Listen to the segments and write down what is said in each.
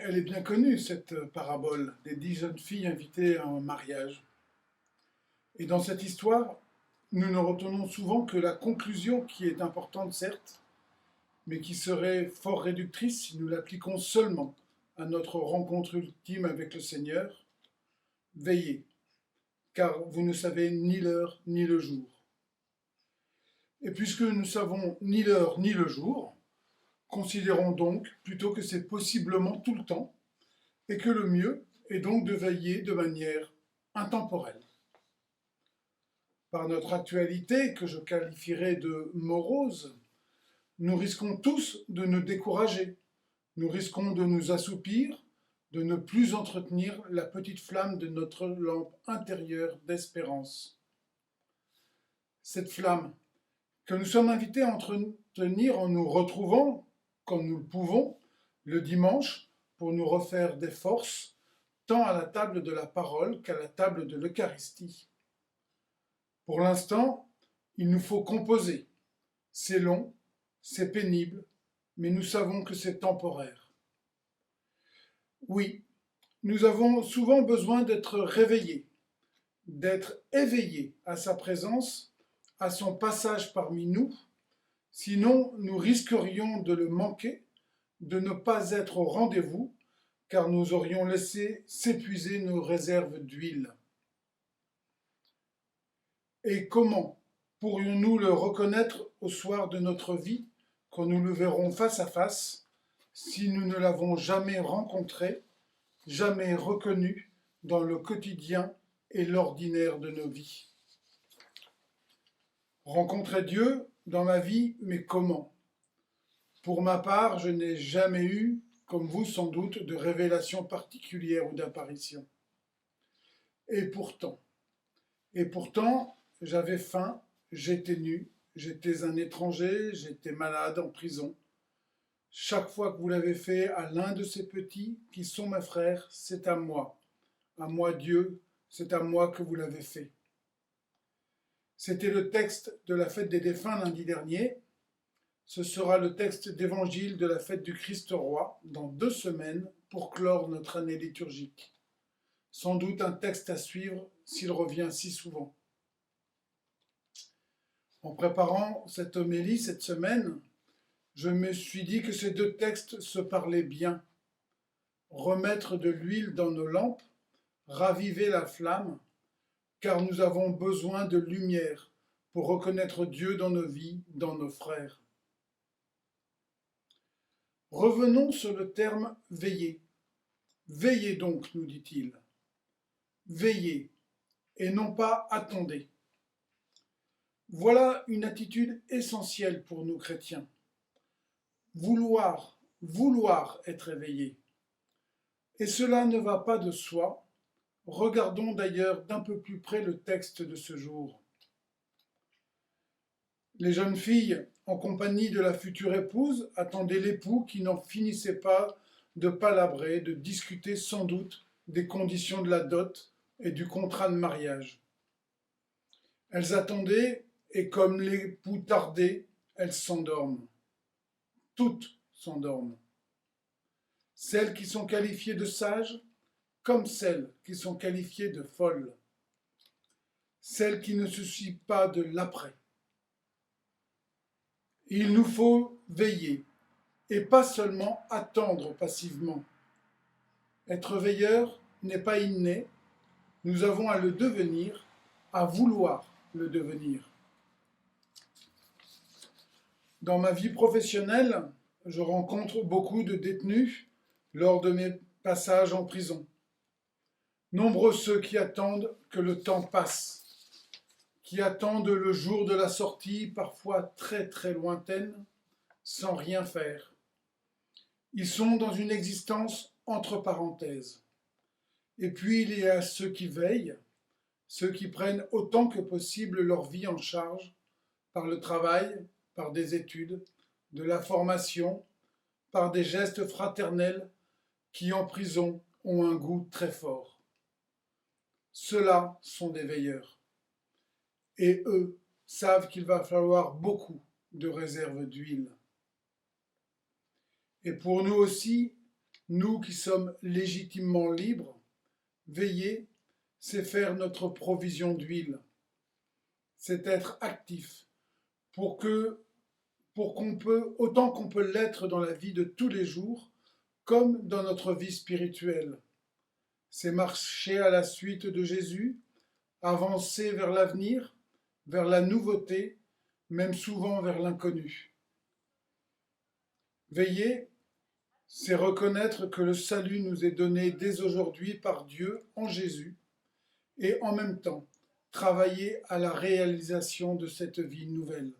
Elle est bien connue, cette parabole des 10 jeunes filles invitées à un mariage. Et dans cette histoire, nous ne retenons souvent que la conclusion qui est importante, certes, mais qui serait fort réductrice si nous l'appliquons seulement à notre rencontre ultime avec le Seigneur. Veillez, car vous ne savez ni l'heure ni le jour. Et puisque nous ne savons ni l'heure ni le jour, considérons donc plutôt que c'est possiblement tout le temps, et que le mieux est donc de veiller de manière intemporelle. Par notre actualité, que je qualifierais de morose, nous risquons tous de nous décourager, nous risquons de nous assoupir, de ne plus entretenir la petite flamme de notre lampe intérieure d'espérance. Cette flamme que nous sommes invités à entretenir en nous retrouvant, comme nous le pouvons, le dimanche, pour nous refaire des forces, tant à la table de la parole qu'à la table de l'Eucharistie. Pour l'instant, il nous faut composer. C'est long, c'est pénible, mais nous savons que c'est temporaire. Oui, nous avons souvent besoin d'être réveillés, d'être éveillés à sa présence, à son passage parmi nous, sinon nous risquerions de le manquer, de ne pas être au rendez-vous, car nous aurions laissé s'épuiser nos réserves d'huile. Et comment pourrions-nous le reconnaître au soir de notre vie, quand nous le verrons face à face, si nous ne l'avons jamais rencontré, jamais reconnu dans le quotidien et l'ordinaire de nos vies? Rencontrer Dieu dans ma vie, mais comment? Pour ma part, je n'ai jamais eu, comme vous sans doute, de révélation particulière ou d'apparition. Et pourtant, j'avais faim, j'étais nu, j'étais un étranger, j'étais malade en prison. Chaque fois que vous l'avez fait à l'un de ces petits qui sont mes frères, c'est à moi Dieu, c'est à moi que vous l'avez fait. C'était le texte de la fête des défunts lundi dernier. Ce sera le texte d'évangile de la fête du Christ roi dans 2 semaines pour clore notre année liturgique. Sans doute un texte à suivre s'il revient si souvent. En préparant cette homélie cette semaine, je me suis dit que ces 2 textes se parlaient bien. Remettre de l'huile dans nos lampes, raviver la flamme, car nous avons besoin de lumière pour reconnaître Dieu dans nos vies, dans nos frères. Revenons sur le terme veiller. Veillez donc, nous dit-il. Veillez, et non pas attendez. Voilà une attitude essentielle pour nous chrétiens. Vouloir être éveillé. Et cela ne va pas de soi. Regardons d'ailleurs d'un peu plus près le texte de ce jour. Les jeunes filles, en compagnie de la future épouse, attendaient l'époux qui n'en finissait pas de palabrer, de discuter sans doute des conditions de la dot et du contrat de mariage. Elles attendaient, et comme l'époux tardait, elles s'endorment. Toutes s'endorment. Celles qui sont qualifiées de sages, comme celles qui sont qualifiées de folles. Celles qui ne se soucient pas de l'après. Il nous faut veiller, et pas seulement attendre passivement. Être veilleur n'est pas inné, nous avons à le devenir, à vouloir le devenir. Dans ma vie professionnelle, je rencontre beaucoup de détenus lors de mes passages en prison. Nombreux ceux qui attendent que le temps passe, qui attendent le jour de la sortie, parfois très très lointaine, sans rien faire. Ils sont dans une existence entre parenthèses. Et puis il y a ceux qui veillent, ceux qui prennent autant que possible leur vie en charge, par le travail, par des études, de la formation, par des gestes fraternels qui en prison ont un goût très fort. Ceux-là sont des veilleurs. Et eux savent qu'il va falloir beaucoup de réserves d'huile. Et pour nous aussi, Nous qui sommes légitimement libres, veiller, c'est faire notre provision d'huile, c'est être actif autant qu'on peut l'être dans la vie de tous les jours, comme dans notre vie spirituelle. C'est marcher à la suite de Jésus, avancer vers l'avenir, vers la nouveauté, même souvent vers l'inconnu. Veiller, c'est reconnaître que le salut nous est donné dès aujourd'hui par Dieu en Jésus, et en même temps travailler à la réalisation de cette vie nouvelle.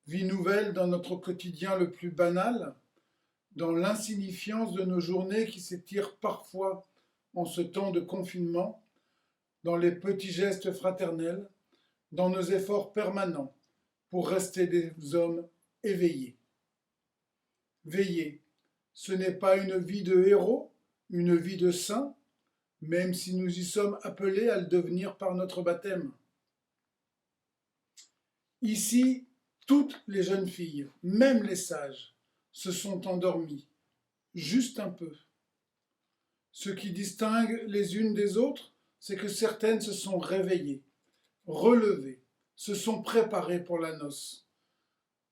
Vie nouvelle dans notre quotidien le plus banal, dans l'insignifiance de nos journées qui s'étirent parfois en ce temps de confinement, dans les petits gestes fraternels, dans nos efforts permanents pour rester des hommes éveillés. Veiller, ce n'est pas une vie de héros, une vie de saint, même si nous y sommes appelés à le devenir par notre baptême. Ici, toutes les jeunes filles, même les sages, se sont endormies, juste un peu. Ce qui distingue les unes des autres, c'est que certaines se sont réveillées, relevées, se sont préparées pour la noce,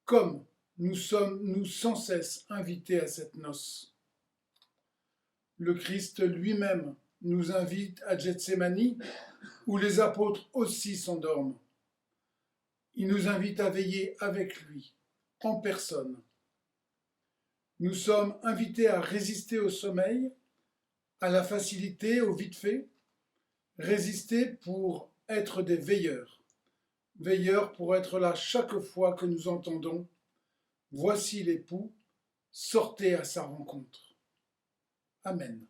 comme nous sommes, nous, sans cesse invités à cette noce. Le Christ lui-même nous invite à Gethsémani, où les apôtres aussi s'endorment. Il nous invite à veiller avec lui, en personne. Nous sommes invités à résister au sommeil, à la facilité, au vite fait, résister pour être des veilleurs. Veilleurs pour être là chaque fois que nous entendons « Voici l'époux, sortez à sa rencontre ». Amen.